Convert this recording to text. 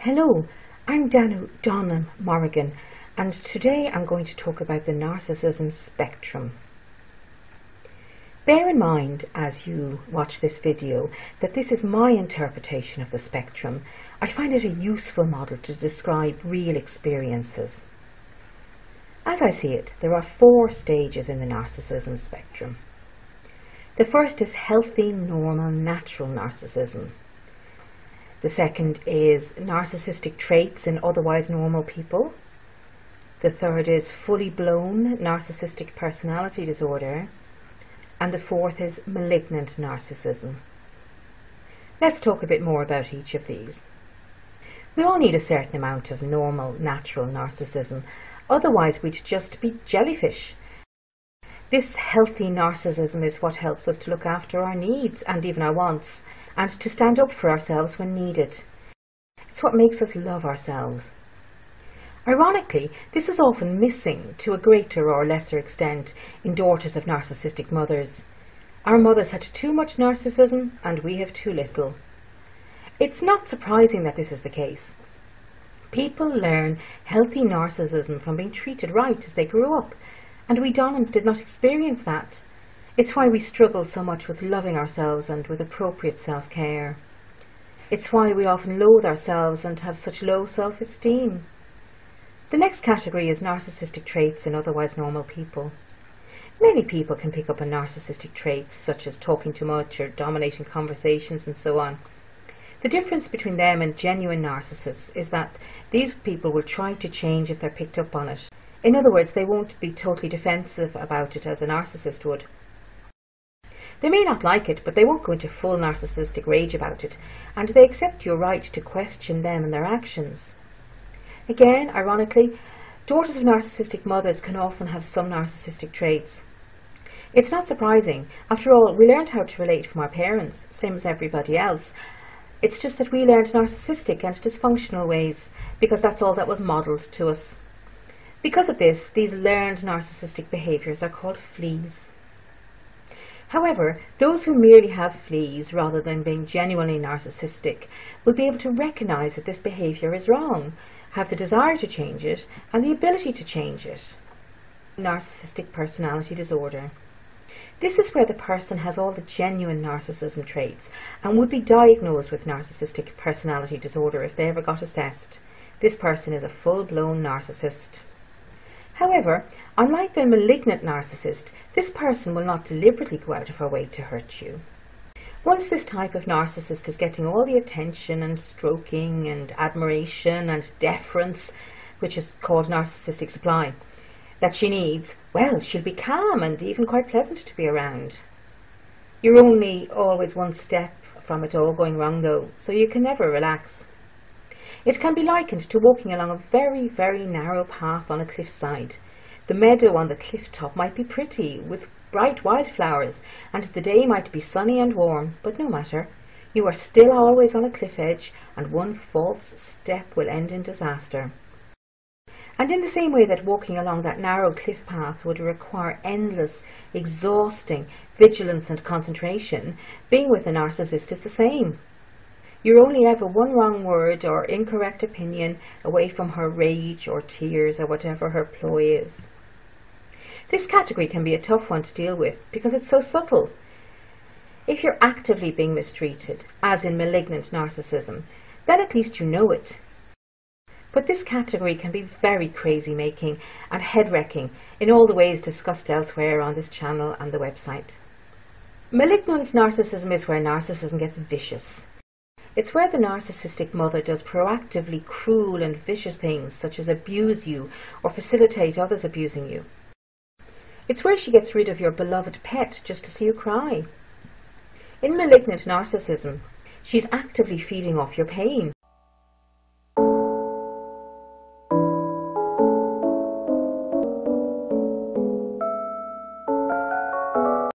Hello, I'm Donna Morrigan, and today I'm going to talk about the narcissism spectrum. Bear in mind as you watch this video that this is my interpretation of the spectrum. I find it a useful model to describe real experiences. As I see it, there are 4 stages in the narcissism spectrum. The first is healthy, normal, natural narcissism. The second is narcissistic traits in otherwise normal people. The third is fully blown narcissistic personality disorder. And the fourth is malignant narcissism. Let's talk a bit more about each of these. We all need a certain amount of normal, natural narcissism, otherwise we'd just be jellyfish. This healthy narcissism is what helps us to look after our needs and even our wants, and to stand up for ourselves when needed. It's what makes us love ourselves. Ironically, this is often missing to a greater or lesser extent in daughters of narcissistic mothers. Our mothers had too much narcissism and we have too little. It's not surprising that this is the case. People learn healthy narcissism from being treated right as they grew up, and we Donhams did not experience that. It's why we struggle so much with loving ourselves and with appropriate self-care. It's why we often loathe ourselves and have such low self-esteem. The next category is narcissistic traits in otherwise normal people. Many people can pick up on narcissistic traits such as talking too much or dominating conversations and so on. The difference between them and genuine narcissists is that these people will try to change if they're picked up on it. In other words, they won't be totally defensive about it as a narcissist would. They may not like it, but they won't go into full narcissistic rage about it, and they accept your right to question them and their actions. Again, ironically, daughters of narcissistic mothers can often have some narcissistic traits. It's not surprising. After all, we learned how to relate from our parents, same as everybody else. It's just that we learned narcissistic and dysfunctional ways, because that's all that was modelled to us. Because of this, these learned narcissistic behaviours are called fleas. However, those who merely have fleas rather than being genuinely narcissistic will be able to recognise that this behaviour is wrong, have the desire to change it and the ability to change it. Narcissistic personality disorder. This is where the person has all the genuine narcissism traits and would be diagnosed with narcissistic personality disorder if they ever got assessed. This person is a full-blown narcissist. However, unlike the malignant narcissist, this person will not deliberately go out of her way to hurt you. Once this type of narcissist is getting all the attention and stroking and admiration and deference, which is called narcissistic supply, that she needs, well, she'll be calm and even quite pleasant to be around. You're only always one step from it all going wrong though, so you can never relax. It can be likened to walking along a very, very narrow path on a cliffside. The meadow on the cliff top might be pretty, with bright wildflowers, and the day might be sunny and warm, but no matter. You are still always on a cliff edge, and one false step will end in disaster. And in the same way that walking along that narrow cliff path would require endless, exhausting vigilance and concentration, being with a narcissist is the same. You're only ever one wrong word or incorrect opinion away from her rage or tears or whatever her ploy is. This category can be a tough one to deal with because it's so subtle. If you're actively being mistreated, as in malignant narcissism, then at least you know it. But this category can be very crazy-making and head-wrecking in all the ways discussed elsewhere on this channel and the website. Malignant narcissism is where narcissism gets vicious. It's where the narcissistic mother does proactively cruel and vicious things such as abuse you or facilitate others abusing you. It's where she gets rid of your beloved pet just to see you cry. In malignant narcissism, she's actively feeding off your pain.